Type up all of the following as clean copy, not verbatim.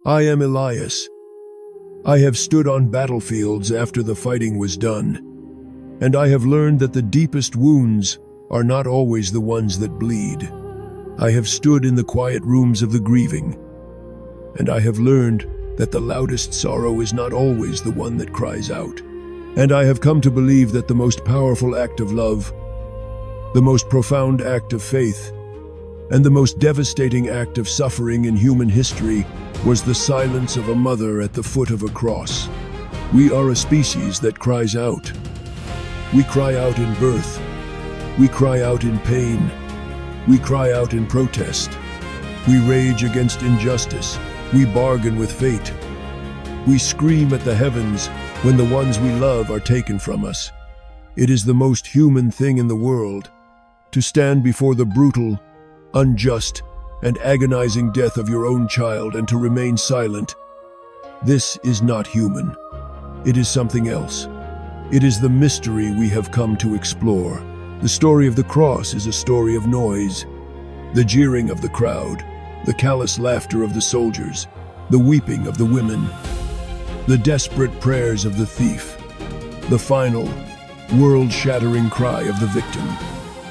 I am Elias. I have stood on battlefields after the fighting was done, and I have learned that the deepest wounds are not always the ones that bleed. I have stood in the quiet rooms of the grieving, and I have learned that the loudest sorrow is not always the one that cries out. And I have come to believe that the most powerful act of love, the most profound act of faith, and the most devastating act of suffering in human history was the silence of a mother at the foot of a cross. We are a species that cries out. We cry out in birth. We cry out in pain. We cry out in protest. We rage against injustice. We bargain with fate. We scream at the heavens when the ones we love are taken from us. It is the most human thing in the world to stand before the brutal, unjust, and agonizing death of your own child and to remain silent. This is not human. It is something else. It is the mystery we have come to explore. The story of the cross is a story of noise, the jeering of the crowd, the callous laughter of the soldiers, the weeping of the women, the desperate prayers of the thief, the final, world-shattering cry of the victim.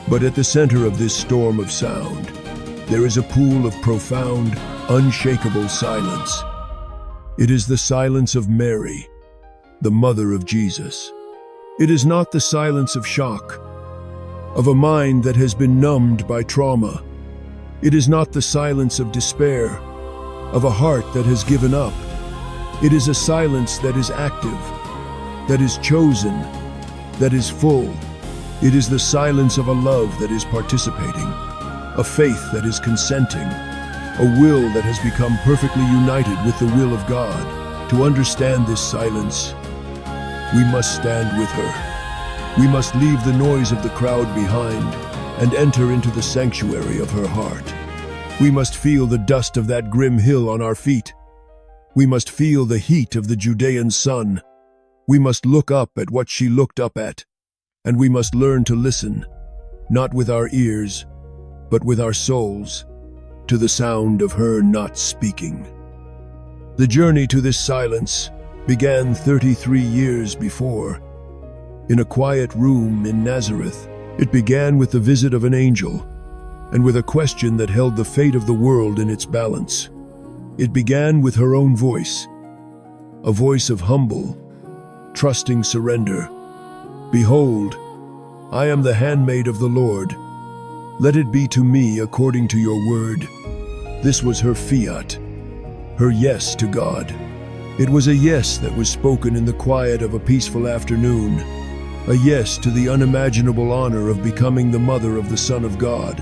But at the center of this storm of sound, there is a pool of profound, unshakable silence. It is the silence of Mary, the mother of Jesus. It is not the silence of shock, of a mind that has been numbed by trauma. It is not the silence of despair, of a heart that has given up. It is a silence that is active, that is chosen, that is full. It is the silence of a love that is participating, a faith that is consenting, a will that has become perfectly united with the will of God. To understand this silence, we must stand with her. We must leave the noise of the crowd behind and enter into the sanctuary of her heart. We must feel the dust of that grim hill on our feet. We must feel the heat of the Judean sun. We must look up at what she looked up at, and we must learn to listen, not with our ears, but with our souls, to the sound of her not speaking. The journey to this silence began 33 years before. In a quiet room in Nazareth, it began with the visit of an angel, and with a question that held the fate of the world in its balance. It began with her own voice, a voice of humble, trusting surrender. Behold, I am the handmaid of the Lord. Let it be to me according to your word. This was her fiat, her yes to God. It was a yes that was spoken in the quiet of a peaceful afternoon, a yes to the unimaginable honor of becoming the mother of the Son of God.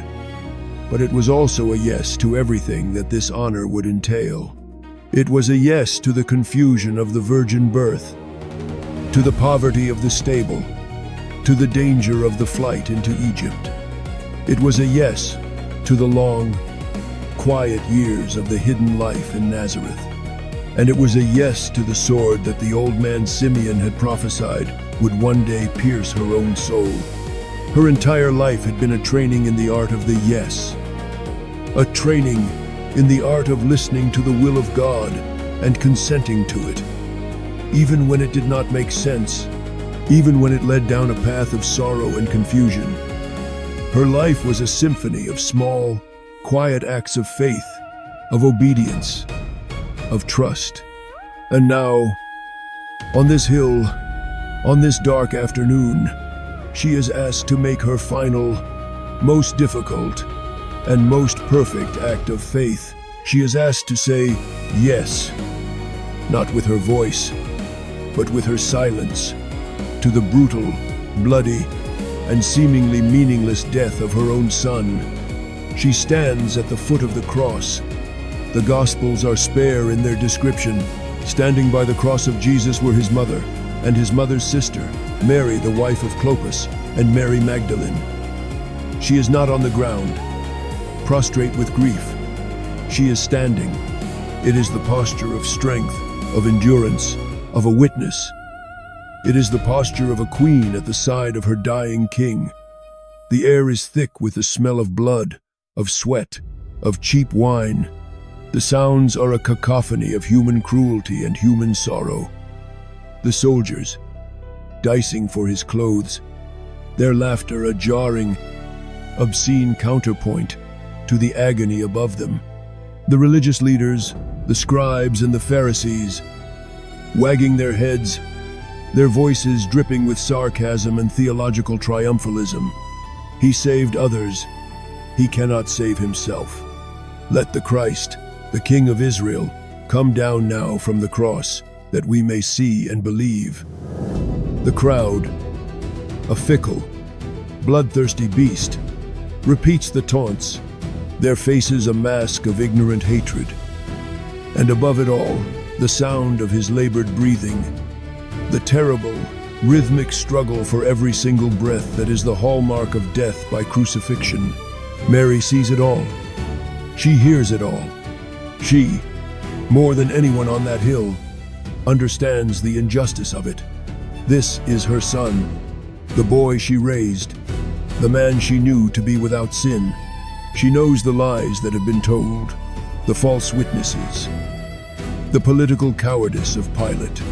But it was also a yes to everything that this honor would entail. It was a yes to the confusion of the virgin birth, to the poverty of the stable, to the danger of the flight into Egypt. It was a yes to the long, quiet years of the hidden life in Nazareth. And it was a yes to the sword that the old man Simeon had prophesied would one day pierce her own soul. Her entire life had been a training in the art of the yes, a training in the art of listening to the will of God and consenting to it, even when it did not make sense, even when it led down a path of sorrow and confusion. Her life was a symphony of small, quiet acts of faith, of obedience, of trust. And now, on this hill, on this dark afternoon, she is asked to make her final, most difficult, and most perfect act of faith. She is asked to say yes, not with her voice, but with her silence, to the brutal, bloody, and seemingly meaningless death of her own son. She stands at the foot of the cross. The Gospels are spare in their description. Standing by the cross of Jesus were his mother, and his mother's sister, Mary, the wife of Clopas, and Mary Magdalene. She is not on the ground, prostrate with grief. She is standing. It is the posture of strength, of endurance, of a witness. It is the posture of a queen at the side of her dying king. The air is thick with the smell of blood, of sweat, of cheap wine. The sounds are a cacophony of human cruelty and human sorrow. The soldiers, dicing for his clothes, their laughter a jarring, obscene counterpoint to the agony above them. The religious leaders, the scribes and the Pharisees, wagging their heads, their voices dripping with sarcasm and theological triumphalism. He saved others. He cannot save himself. Let the Christ, the King of Israel, come down now from the cross, that we may see and believe. The crowd, a fickle, bloodthirsty beast, repeats the taunts, their faces a mask of ignorant hatred. And above it all, the sound of his labored breathing, the terrible, rhythmic struggle for every single breath that is the hallmark of death by crucifixion. Mary sees it all. She hears it all. She, more than anyone on that hill, understands the injustice of it. This is her son, the boy she raised, the man she knew to be without sin. She knows the lies that have been told, the false witnesses, the political cowardice of Pilate,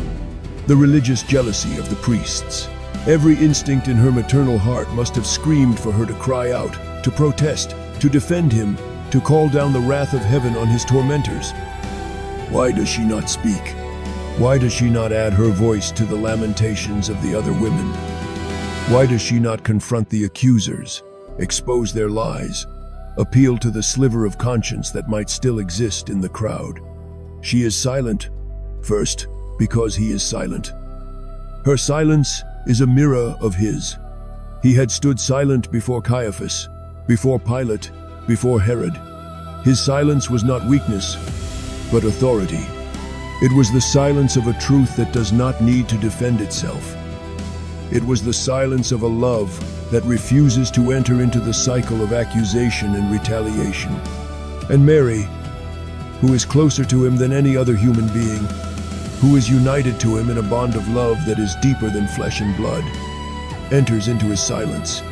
the religious jealousy of the priests. Every instinct in her maternal heart must have screamed for her to cry out, to protest, to defend him, to call down the wrath of heaven on his tormentors. Why does she not speak? Why does she not add her voice to the lamentations of the other women? Why does she not confront the accusers, expose their lies, appeal to the sliver of conscience that might still exist in the crowd? She is silent, first, because he is silent. Her silence is a mirror of his. He had stood silent before Caiaphas, before Pilate, before Herod. His silence was not weakness, but authority. It was the silence of a truth that does not need to defend itself. It was the silence of a love that refuses to enter into the cycle of accusation and retaliation. And Mary, who is closer to him than any other human being, who is united to him in a bond of love that is deeper than flesh and blood, enters into his silence.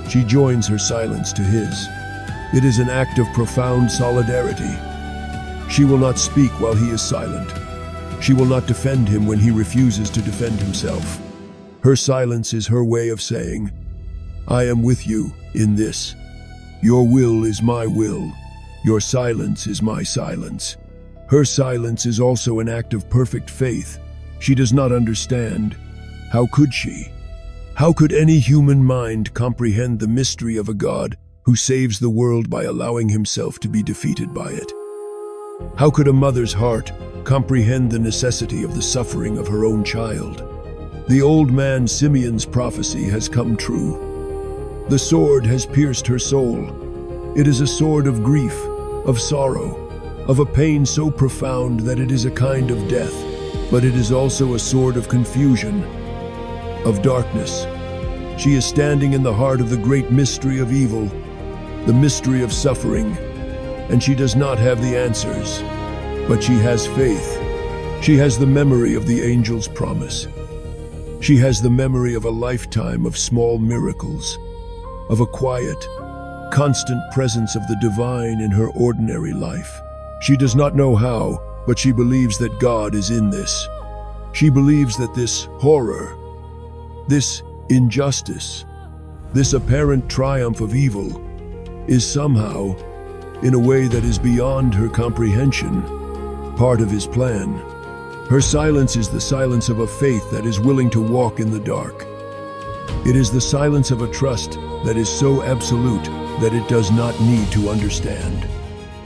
She joins her silence to his. It is an act of profound solidarity. She will not speak while he is silent. She will not defend him when he refuses to defend himself. Her silence is her way of saying, I am with you in this. Your will is my will. Your silence is my silence. Her silence is also an act of perfect faith. She does not understand. How could she? How could any human mind comprehend the mystery of a God who saves the world by allowing himself to be defeated by it? How could a mother's heart comprehend the necessity of the suffering of her own child? The old man Simeon's prophecy has come true. The sword has pierced her soul. It is a sword of grief, of sorrow, of a pain so profound that it is a kind of death, but it is also a sword of confusion, of darkness. She is standing in the heart of the great mystery of evil, the mystery of suffering, and she does not have the answers, but she has faith. She has the memory of the angel's promise. She has the memory of a lifetime of small miracles, of a quiet, constant presence of the divine in her ordinary life. She does not know how, but she believes that God is in this. She believes that this horror, this injustice, this apparent triumph of evil is somehow, in a way that is beyond her comprehension, part of his plan. Her silence is the silence of a faith that is willing to walk in the dark. It is the silence of a trust that is so absolute that it does not need to understand.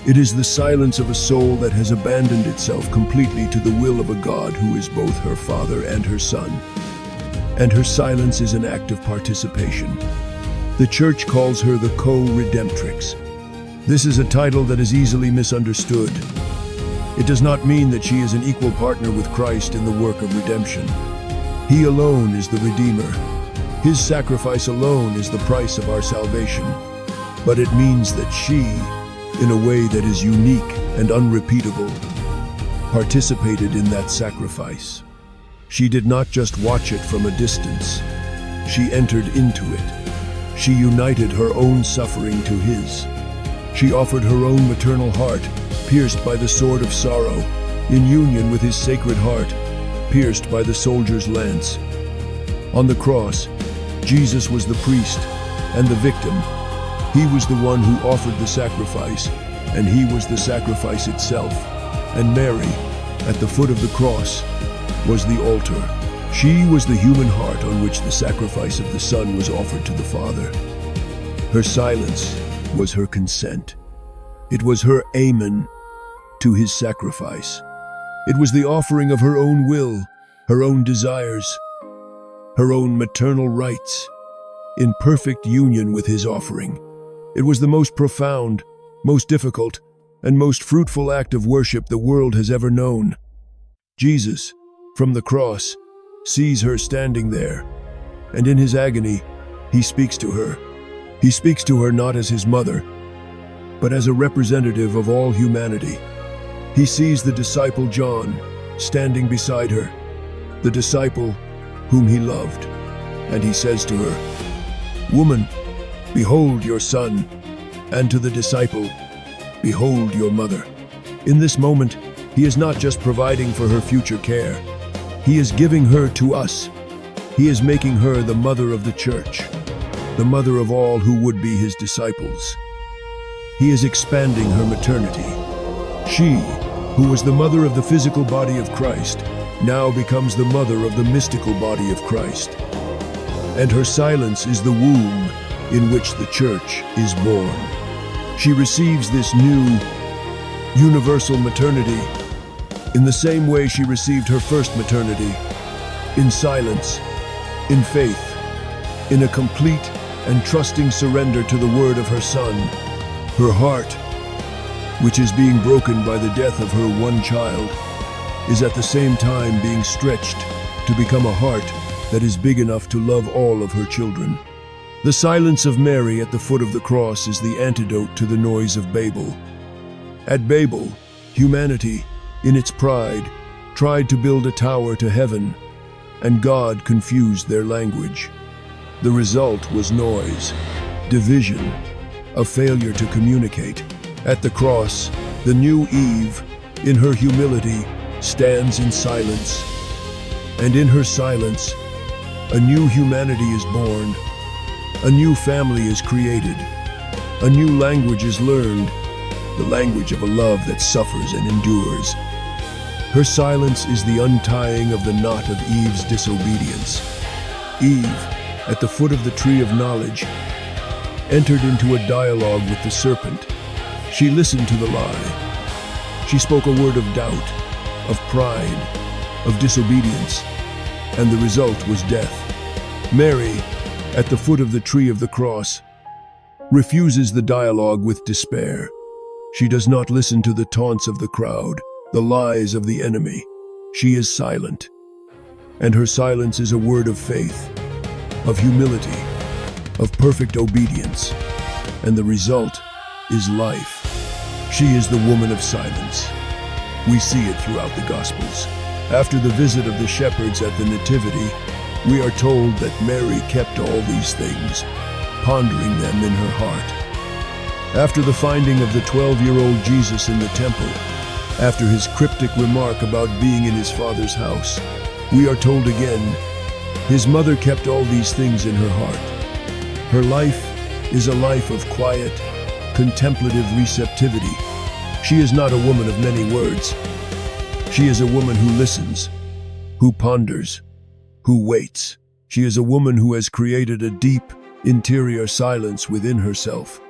It is the silence of a soul that has abandoned itself completely to the will of a God who is both her Father and her Son. And her silence is an act of participation. The Church calls her the co-redemptrix. This is a title that is easily misunderstood. It does not mean that she is an equal partner with Christ in the work of redemption. He alone is the Redeemer. His sacrifice alone is the price of our salvation. But it means that she, in a way that is unique and unrepeatable, participated in that sacrifice. She did not just watch it from a distance. She entered into it. She united her own suffering to his. She offered her own maternal heart pierced by the sword of sorrow, in union with his sacred heart, pierced by the soldier's lance. On the cross, Jesus was the priest and the victim. He was the one who offered the sacrifice, and he was the sacrifice itself. And Mary, at the foot of the cross, was the altar. She was the human heart on which the sacrifice of the Son was offered to the Father. Her silence was her consent. It was her amen to his sacrifice. It was the offering of her own will, her own desires, her own maternal rights, in perfect union with his offering. It was the most profound, most difficult, and most fruitful act of worship the world has ever known. Jesus, from the cross, sees her standing there, and in his agony, he speaks to her. He speaks to her not as his mother, but as a representative of all humanity. He sees the disciple John standing beside her, the disciple whom he loved, and he says to her, "Woman, behold your son," and to the disciple, "Behold your mother." In this moment, he is not just providing for her future care. He is giving her to us. He is making her the mother of the church, the mother of all who would be his disciples. He is expanding her maternity. She, who was the mother of the physical body of Christ, now becomes the mother of the mystical body of Christ. And her silence is the womb in which the church is born. She receives this new, universal maternity in the same way she received her first maternity, in silence, in faith, in a complete and trusting surrender to the word of her Son. Her heart, which is being broken by the death of her one child, is at the same time being stretched to become a heart that is big enough to love all of her children. The silence of Mary at the foot of the cross is the antidote to the noise of Babel. At Babel, humanity, in its pride, tried to build a tower to heaven, and God confused their language. The result was noise, division, a failure to communicate. At the cross, the new Eve, in her humility, stands in silence. And in her silence, a new humanity is born. A new family is created. A new language is learned, the language of a love that suffers and endures. Her silence is the untying of the knot of Eve's disobedience. Eve, at the foot of the tree of knowledge, entered into a dialogue with the serpent. She listened to the lie. She spoke a word of doubt, of pride, of disobedience, and the result was death. Mary, at the foot of the tree of the cross, refuses the dialogue with despair. She does not listen to the taunts of the crowd, the lies of the enemy. She is silent, and her silence is a word of faith, of humility, of perfect obedience, and the result is life. She is the woman of silence. We see it throughout the Gospels. After the visit of the shepherds at the Nativity, we are told that Mary kept all these things, pondering them in her heart. After the finding of the 12-year-old Jesus in the temple, after his cryptic remark about being in his Father's house, we are told again, his mother kept all these things in her heart. Her life is a life of quiet, contemplative receptivity. She is not a woman of many words. She is a woman who listens, who ponders, who waits. She is a woman who has created a deep, interior silence within herself,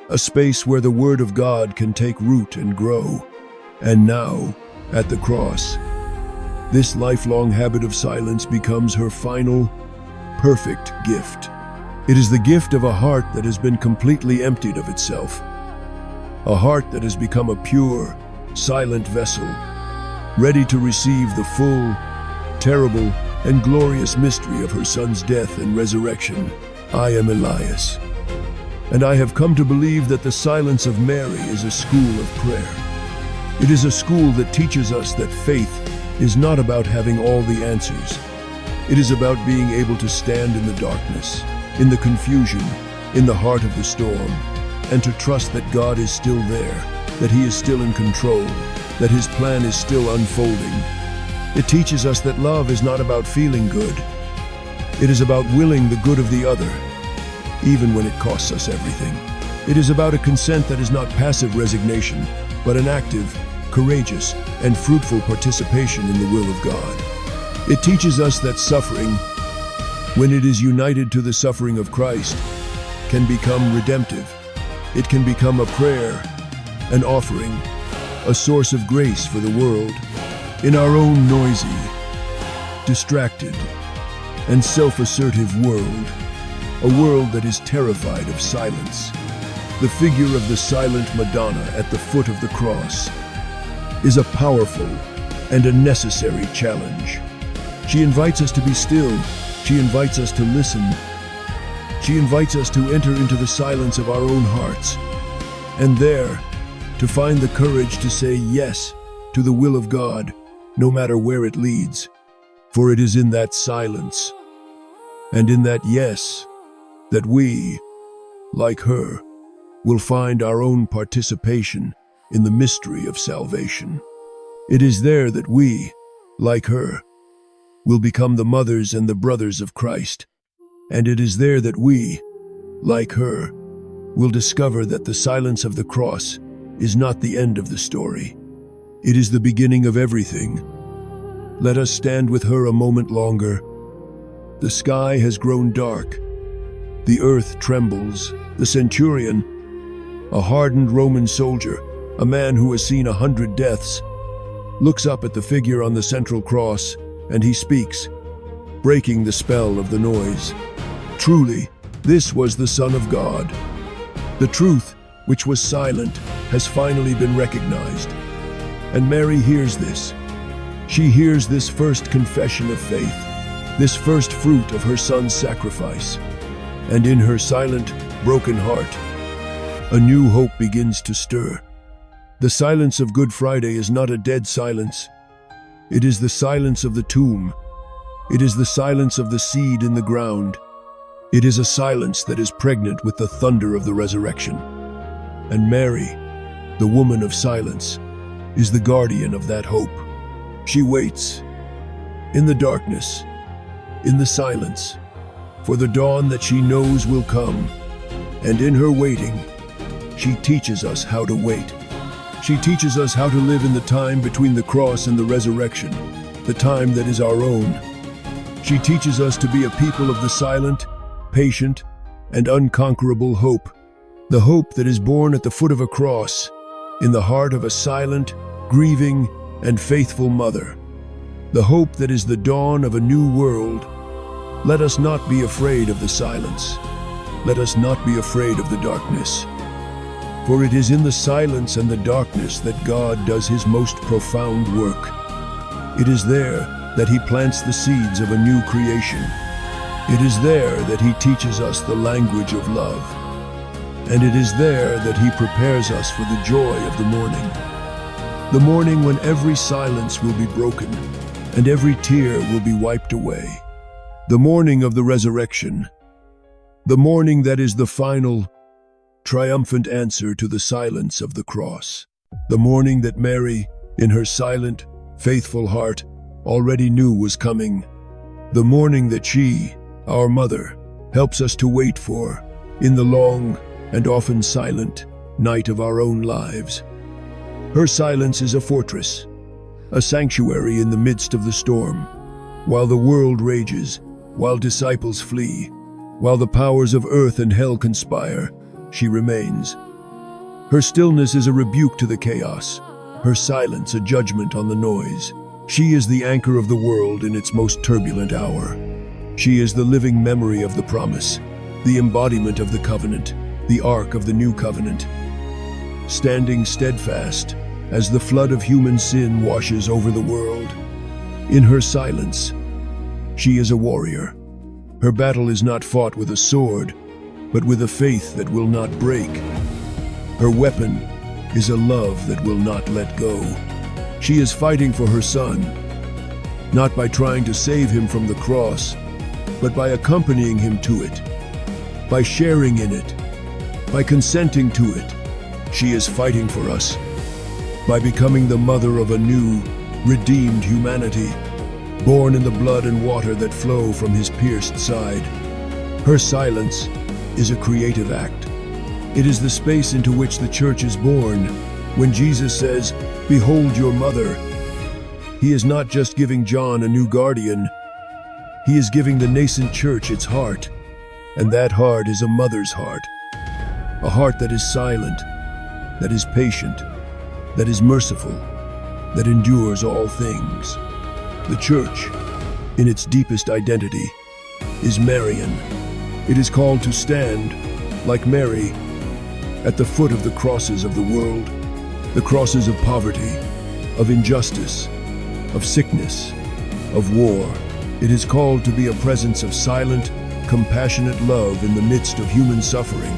a space where the Word of God can take root and grow. And now, at the cross, this lifelong habit of silence becomes her final, perfect gift. It is the gift of a heart that has been completely emptied of itself, a heart that has become a pure, silent vessel, ready to receive the full, terrible, and glorious mystery of her Son's death and resurrection. I am Elias, and I have come to believe that the silence of Mary is a school of prayer. It is a school that teaches us that faith is not about having all the answers. It is about being able to stand in the darkness, in the confusion, in the heart of the storm, and to trust that God is still there, that He is still in control, that His plan is still unfolding. It teaches us that love is not about feeling good. It is about willing the good of the other, even when it costs us everything. It is about a consent that is not passive resignation, but an active, courageous, and fruitful participation in the will of God. It teaches us that suffering, when it is united to the suffering of Christ, can become redemptive. It can become a prayer, an offering, a source of grace for the world. In our own noisy, distracted, and self-assertive world, a world that is terrified of silence, the figure of the silent Madonna at the foot of the cross is a powerful and a necessary challenge. She invites us to be still. She invites us to listen. She invites us to enter into the silence of our own hearts, and there, to find the courage to say yes to the will of God, no matter where it leads. For it is in that silence, and in that yes, that we, like her, will find our own participation in the mystery of salvation. It is there that we, like her, will become the mothers and the brothers of Christ. And it is there that we, like her, will discover that the silence of the cross is not the end of the story. It is the beginning of everything. Let us stand with her a moment longer. The sky has grown dark. The earth trembles. The centurion, a hardened Roman soldier, a man who has seen 100 deaths, looks up at the figure on the central cross, and he speaks, breaking the spell of the noise. Truly, this was the Son of God. The truth, which was silent, has finally been recognized. And Mary hears this. She hears this first confession of faith, this first fruit of her Son's sacrifice. And in her silent, broken heart, a new hope begins to stir. The silence of Good Friday is not a dead silence. It is the silence of the tomb. It is the silence of the seed in the ground. It is a silence that is pregnant with the thunder of the resurrection. And Mary, the woman of silence, is the guardian of that hope. She waits, in the darkness, in the silence, for the dawn that she knows will come. And in her waiting, she teaches us how to wait. She teaches us how to live in the time between the cross and the resurrection, the time that is our own. She teaches us to be a people of the silent, patient, and unconquerable hope, the hope that is born at the foot of a cross, in the heart of a silent, grieving, and faithful mother, the hope that is the dawn of a new world. Let us not be afraid of the silence. Let us not be afraid of the darkness. For it is in the silence and the darkness that God does His most profound work. It is there that He plants the seeds of a new creation. It is there that He teaches us the language of love. And it is there that He prepares us for the joy of the morning when every silence will be broken and every tear will be wiped away. The morning of the resurrection, the morning that is the final, triumphant answer to the silence of the cross. The morning that Mary, in her silent, faithful heart, already knew was coming. The morning that she, our mother, helps us to wait for, in the long and often silent night of our own lives. Her silence is a fortress, a sanctuary in the midst of the storm. While the world rages, while disciples flee, while the powers of earth and hell conspire, she remains. Her stillness is a rebuke to the chaos, her silence a judgment on the noise. She is the anchor of the world in its most turbulent hour. She is the living memory of the promise, the embodiment of the covenant, the ark of the new covenant. Standing steadfast as the flood of human sin washes over the world. In her silence, she is a warrior. Her battle is not fought with a sword, but with a faith that will not break. Her weapon is a love that will not let go. She is fighting for her Son, not by trying to save him from the cross, but by accompanying him to it, by sharing in it, by consenting to it. She is fighting for us, by becoming the mother of a new, redeemed humanity, born in the blood and water that flow from his pierced side. Her silence is a creative act. It is the space into which the church is born. When Jesus says, "Behold your mother," he is not just giving John a new guardian. He is giving the nascent church its heart, and that heart is a mother's heart. A heart that is silent, that is patient, that is merciful, that endures all things. The church, in its deepest identity, is Marian. It is called to stand, like Mary, at the foot of the crosses of the world, the crosses of poverty, of injustice, of sickness, of war. It is called to be a presence of silent, compassionate love in the midst of human suffering.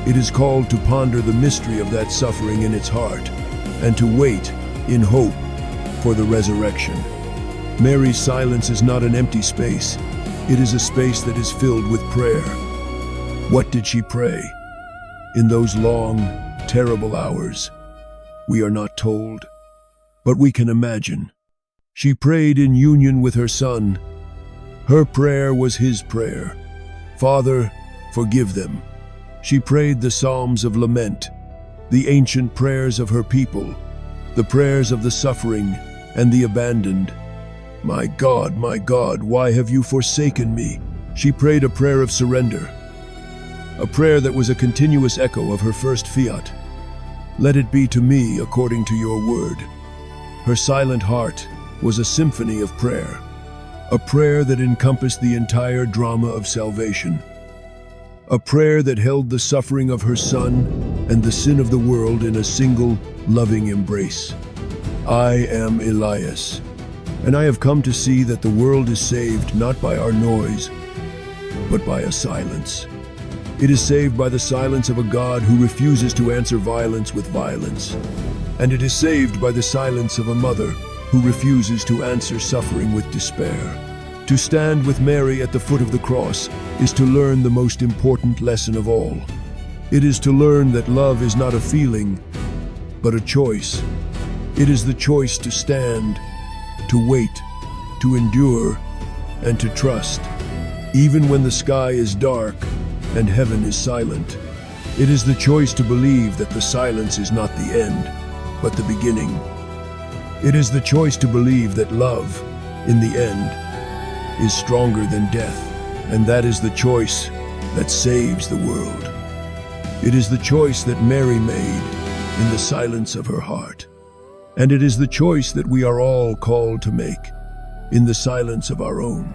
It is called to ponder the mystery of that suffering in its heart, and to wait, in hope, for the resurrection. Mary's silence is not an empty space. It is a space that is filled with prayer. What did she pray? In those long, terrible hours, we are not told, but we can imagine. She prayed in union with her Son. Her prayer was his prayer. "Father, forgive them." She prayed the Psalms of lament, the ancient prayers of her people, the prayers of the suffering and the abandoned. My God, why have you forsaken me?" She prayed a prayer of surrender, a prayer that was a continuous echo of her first fiat. "Let it be to me according to your word." Her silent heart was a symphony of prayer, a prayer that encompassed the entire drama of salvation, a prayer that held the suffering of her Son and the sin of the world in a single, loving embrace. "I am Elias, and I have come to see that the world is saved not by our noise, but by a silence. It is saved by the silence of a God who refuses to answer violence with violence, and it is saved by the silence of a mother who refuses to answer suffering with despair." To stand with Mary at the foot of the cross is to learn the most important lesson of all. It is to learn that love is not a feeling, but a choice. It is the choice to stand, to wait, to endure, and to trust, even when the sky is dark and heaven is silent. It is the choice to believe that the silence is not the end, but the beginning. It is the choice to believe that love, in the end, is stronger than death, and that is the choice that saves the world. It is the choice that Mary made in the silence of her heart, and it is the choice that we are all called to make in the silence of our own.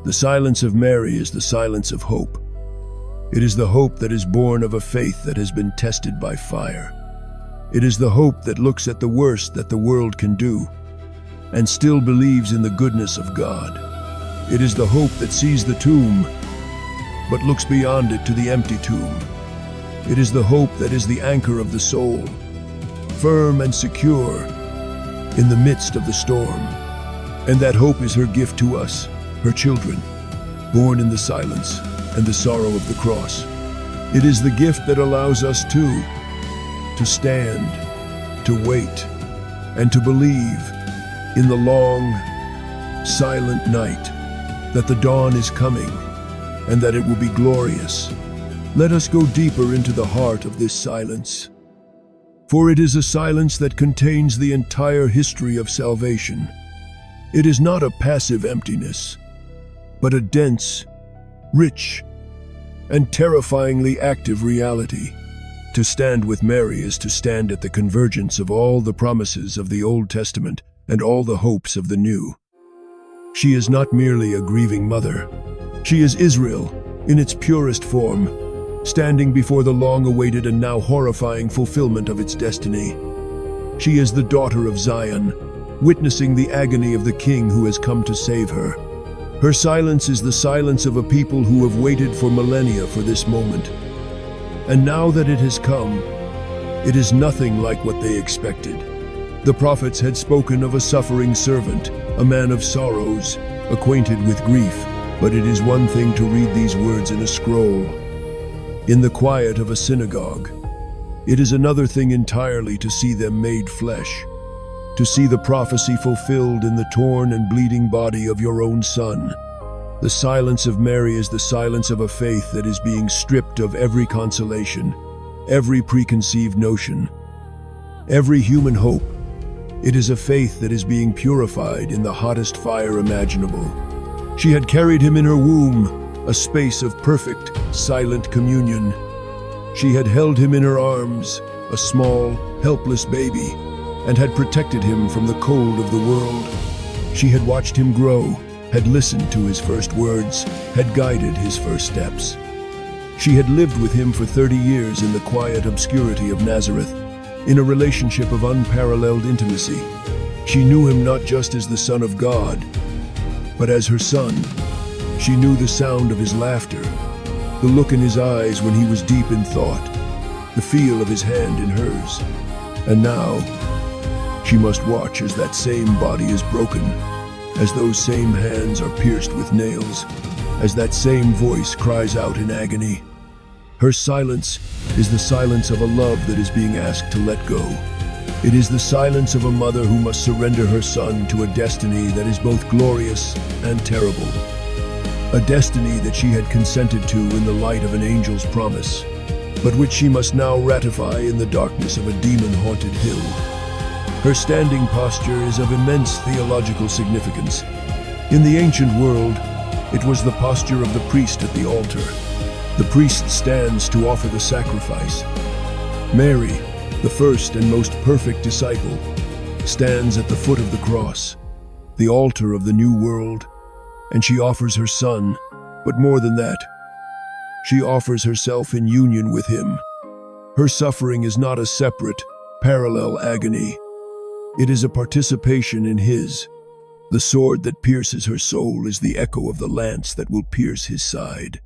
The silence of Mary is the silence of hope. It is the hope that is born of a faith that has been tested by fire. It is the hope that looks at the worst that the world can do and still believes in the goodness of God. It is the hope that sees the tomb but looks beyond it to the empty tomb. It is the hope that is the anchor of the soul, firm and secure in the midst of the storm. And that hope is her gift to us, her children, born in the silence and the sorrow of the cross. It is the gift that allows us to stand, to wait, and to believe in the long, silent night that the dawn is coming and that it will be glorious. Let us go deeper into the heart of this silence, for it is a silence that contains the entire history of salvation. It is not a passive emptiness, but a dense, rich, and terrifyingly active reality. To stand with Mary is to stand at the convergence of all the promises of the Old Testament and all the hopes of the New. She is not merely a grieving mother. She is Israel in its purest form, standing before the long-awaited and now horrifying fulfillment of its destiny. She is the daughter of Zion, witnessing the agony of the King who has come to save her. Her silence is the silence of a people who have waited for millennia for this moment. And now that it has come, it is nothing like what they expected. The prophets had spoken of a suffering servant, a man of sorrows, acquainted with grief, but it is one thing to read these words in a scroll, in the quiet of a synagogue, It is another thing entirely to see them made flesh, to see the prophecy fulfilled in the torn and bleeding body of your own Son. The silence of Mary is the silence of a faith that is being stripped of every consolation, every preconceived notion, every human hope. It is a faith that is being purified in the hottest fire imaginable. She had carried him in her womb, a space of perfect, silent communion. She had held him in her arms, a small, helpless baby, and had protected him from the cold of the world. She had watched him grow, had listened to his first words, had guided his first steps. She had lived with him for 30 years in the quiet obscurity of Nazareth, in a relationship of unparalleled intimacy. She knew him not just as the Son of God, but as her Son. She knew the sound of his laughter, the look in his eyes when he was deep in thought, the feel of his hand in hers. And now, she must watch as that same body is broken, as those same hands are pierced with nails, as that same voice cries out in agony. Her silence is the silence of a love that is being asked to let go. It is the silence of a mother who must surrender her son to a destiny that is both glorious and terrible. A destiny that she had consented to in the light of an angel's promise, but which she must now ratify in the darkness of a demon-haunted hill. Her standing posture is of immense theological significance. In the ancient world, it was the posture of the priest at the altar. The priest stands to offer the sacrifice. Mary, the first and most perfect disciple, stands at the foot of the cross, the altar of the new world, and she offers her son, but more than that, she offers herself in union with him. Her suffering is not a separate, parallel agony. It is a participation in his. The sword that pierces her soul is the echo of the lance that will pierce his side.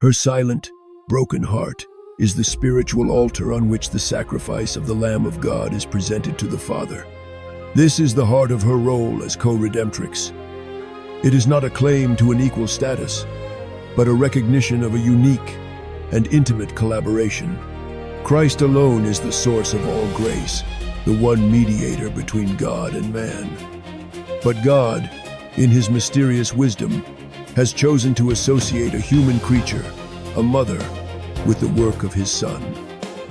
Her silent, broken heart is the spiritual altar on which the sacrifice of the Lamb of God is presented to the Father. This is the heart of her role as co-redemptrix. It is not a claim to an equal status, but a recognition of a unique and intimate collaboration. Christ alone is the source of all grace, the one mediator between God and man. But God, in his mysterious wisdom, has chosen to associate a human creature, a mother, with the work of his Son.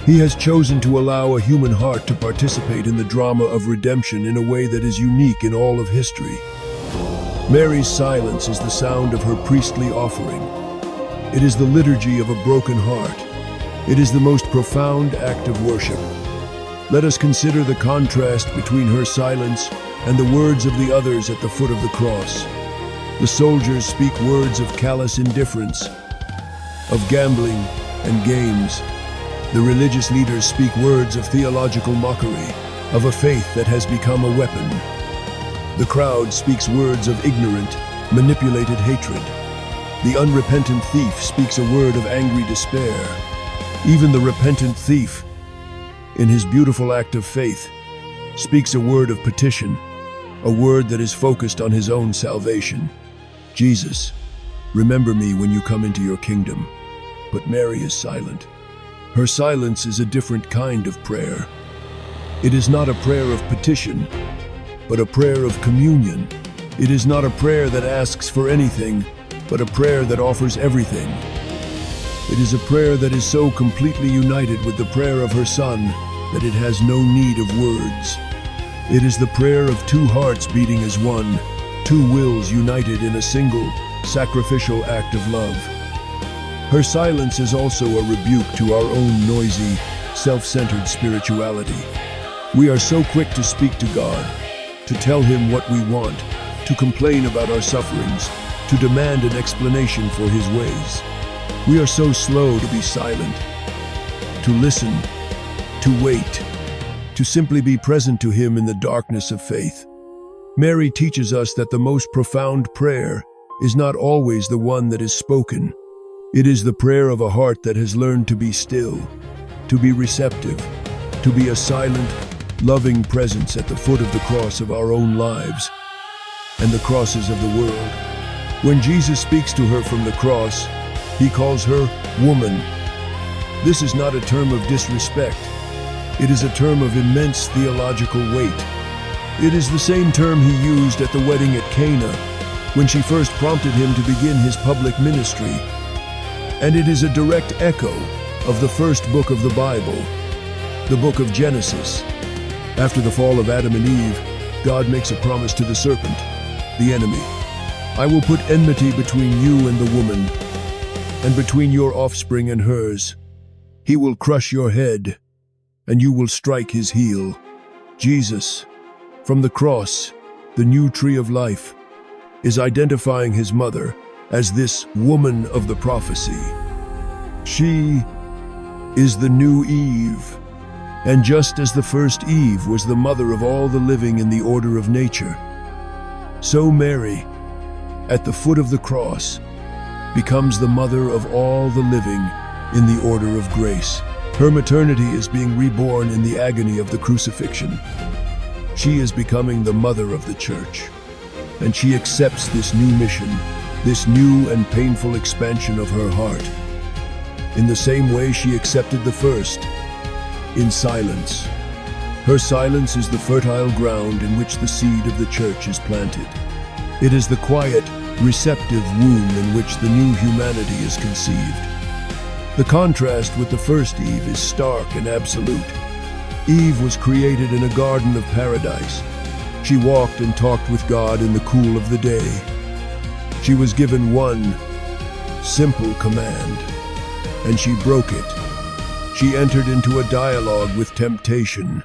He has chosen to allow a human heart to participate in the drama of redemption in a way that is unique in all of history. Mary's silence is the sound of her priestly offering. It is the liturgy of a broken heart. It is the most profound act of worship. Let us consider the contrast between her silence and the words of the others at the foot of the cross. The soldiers speak words of callous indifference, of gambling and games. The religious leaders speak words of theological mockery, of a faith that has become a weapon. The crowd speaks words of ignorant, manipulated hatred. The unrepentant thief speaks a word of angry despair. Even the repentant thief, in his beautiful act of faith, speaks a word of petition, a word that is focused on his own salvation. Jesus, remember me when you come into your kingdom. But Mary is silent. Her silence is a different kind of prayer. It is not a prayer of petition, but a prayer of communion. It is not a prayer that asks for anything, but a prayer that offers everything. It is a prayer that is so completely united with the prayer of her Son that it has no need of words. It is the prayer of two hearts beating as one, two wills united in a single, sacrificial act of love. Her silence is also a rebuke to our own noisy, self-centered spirituality. We are so quick to speak to God, to tell him what we want, to complain about our sufferings, to demand an explanation for his ways. We are so slow to be silent, to listen, to wait, to simply be present to him in the darkness of faith. Mary teaches us that the most profound prayer is not always the one that is spoken. It is the prayer of a heart that has learned to be still, to be receptive, to be a silent, loving presence at the foot of the cross of our own lives and the crosses of the world. When Jesus speaks to her from the cross, he calls her woman. This is not a term of disrespect. It is a term of immense theological weight. It is the same term he used at the wedding at Cana, when she first prompted him to begin his public ministry. And it is a direct echo of the first book of the Bible, the book of Genesis. After the fall of Adam and Eve, God makes a promise to the serpent, the enemy. I will put enmity between you and the woman, and between your offspring and hers. He will crush your head, and you will strike his heel. Jesus, from the cross, the new tree of life, is identifying his mother as this woman of the prophecy. She is the new Eve, and just as the first Eve was the mother of all the living in the order of nature, so Mary, at the foot of the cross, becomes the mother of all the living in the order of grace. Her maternity is being reborn in the agony of the crucifixion. She is becoming the mother of the church, and she accepts this new mission, this new and painful expansion of her heart. In the same way she accepted the first, in silence. Her silence is the fertile ground in which the seed of the church is planted. It is the quiet, receptive womb in which the new humanity is conceived. The contrast with the first Eve is stark and absolute. Eve was created in a garden of paradise. She walked and talked with God in the cool of the day. She was given one simple command, and she broke it. She entered into a dialogue with temptation.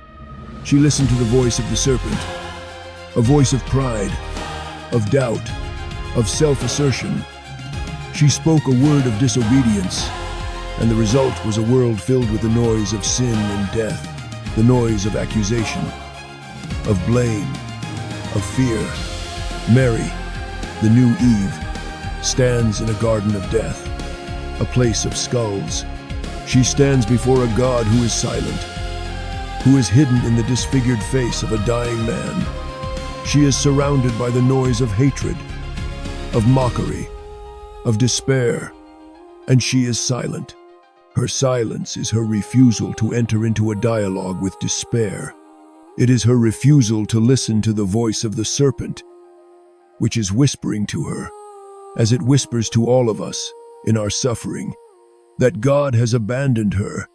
She listened to the voice of the serpent, a voice of pride, of doubt, of self-assertion. She spoke a word of disobedience, and the result was a world filled with the noise of sin and death, the noise of accusation, of blame, of fear. Mary, the new Eve, stands in a garden of death, a place of skulls. She stands before a God who is silent, who is hidden in the disfigured face of a dying man. She is surrounded by the noise of hatred, of mockery, of despair, and she is silent. Her silence is her refusal to enter into a dialogue with despair. It is her refusal to listen to the voice of the serpent, which is whispering to her, as it whispers to all of us in our suffering, that God has abandoned her,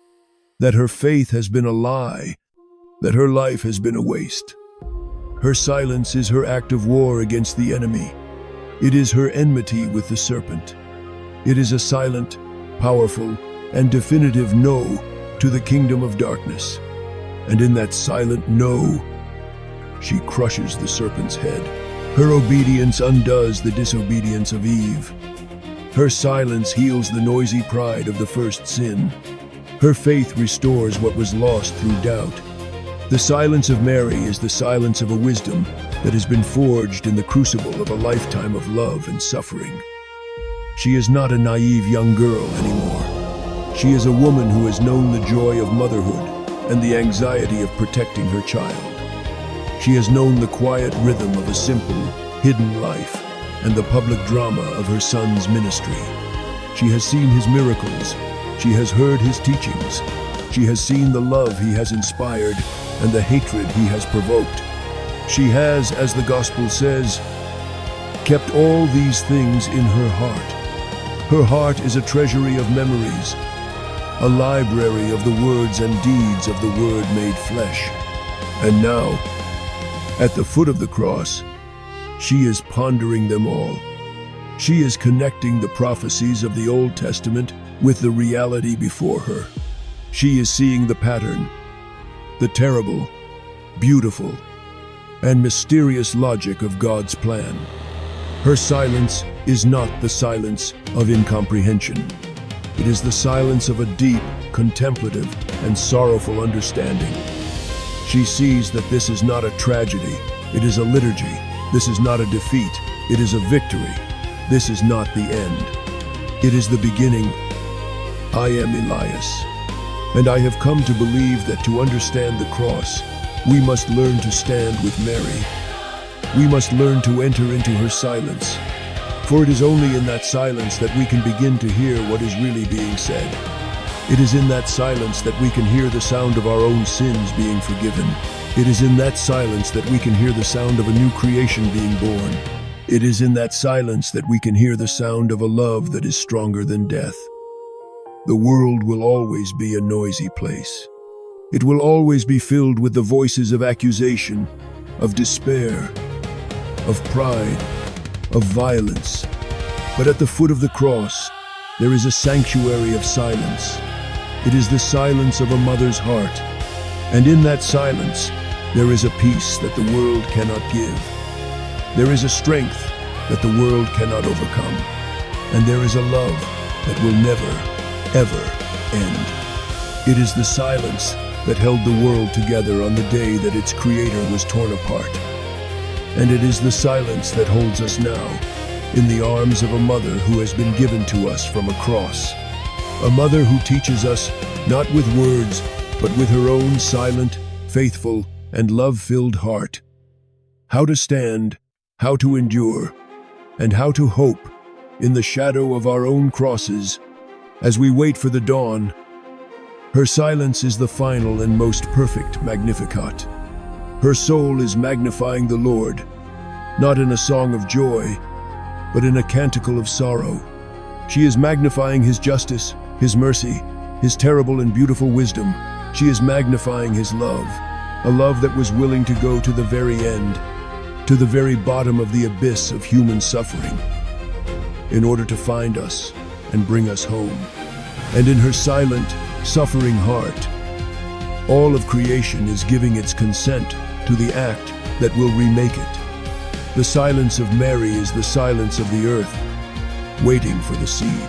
that her faith has been a lie, that her life has been a waste. Her silence is her act of war against the enemy. It is her enmity with the serpent. It is a silent, powerful, and definitive no to the kingdom of darkness. And in that silent no, she crushes the serpent's head. Her obedience undoes the disobedience of Eve. Her silence heals the noisy pride of the first sin. Her faith restores what was lost through doubt. The silence of Mary is the silence of a wisdom that has been forged in the crucible of a lifetime of love and suffering. She is not a naive young girl anymore. She is a woman who has known the joy of motherhood and the anxiety of protecting her child. She has known the quiet rhythm of a simple, hidden life and the public drama of her son's ministry. She has seen his miracles. She has heard his teachings. She has seen the love he has inspired and the hatred he has provoked. She has, as the gospel says, kept all these things in her heart. Her heart is a treasury of memories, a library of the words and deeds of the Word made flesh. And now, at the foot of the cross, she is pondering them all. She is connecting the prophecies of the Old Testament with the reality before her. She is seeing the pattern, the terrible, beautiful, and mysterious logic of God's plan. Her silence is not the silence of incomprehension. It is the silence of a deep, contemplative, and sorrowful understanding. She sees that this is not a tragedy, it is a liturgy. This is not a defeat, it is a victory. This is not the end. It is the beginning. I am Elias, and I have come to believe that to understand the cross, we must learn to stand with Mary. We must learn to enter into her silence, for it is only in that silence that we can begin to hear what is really being said. It is in that silence that we can hear the sound of our own sins being forgiven. It is in that silence that we can hear the sound of a new creation being born. It is in that silence that we can hear the sound of a love that is stronger than death. The world will always be a noisy place. It will always be filled with the voices of accusation, of despair, of pride, of violence. But at the foot of the cross, there is a sanctuary of silence. It is the silence of a mother's heart. And in that silence, there is a peace that the world cannot give. There is a strength that the world cannot overcome. And there is a love that will never, ever end. It is the silence that held the world together on the day that its creator was torn apart. And it is the silence that holds us now in the arms of a mother who has been given to us from a cross. A mother who teaches us, not with words, but with her own silent, faithful, and love-filled heart, how to stand, how to endure, and how to hope in the shadow of our own crosses as we wait for the dawn. Her silence is the final and most perfect Magnificat. Her soul is magnifying the Lord, not in a song of joy, but in a canticle of sorrow. She is magnifying His justice, His mercy, His terrible and beautiful wisdom. She is magnifying His love, a love that was willing to go to the very end, to the very bottom of the abyss of human suffering, in order to find us and bring us home. And in her silent, suffering heart, all of creation is giving its consent to the act that will remake it. The silence of Mary is the silence of the earth, waiting for the seed.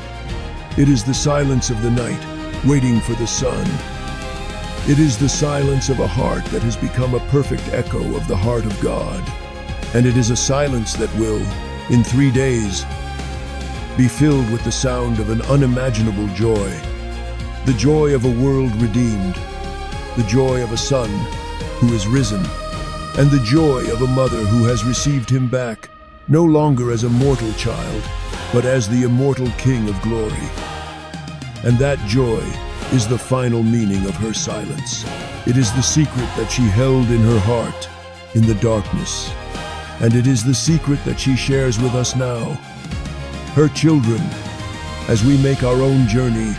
It is the silence of the night, waiting for the sun. It is the silence of a heart that has become a perfect echo of the heart of God. And it is a silence that will, in 3 days, be filled with the sound of an unimaginable joy. The joy of a world redeemed, the joy of a son who is risen, and the joy of a mother who has received him back, no longer as a mortal child, but as the immortal King of glory. And that joy is the final meaning of her silence. It is the secret that she held in her heart in the darkness. And it is the secret that she shares with us now, her children, as we make our own journey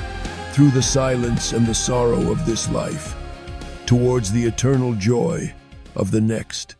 through the silence and the sorrow of this life, towards the eternal joy of the next.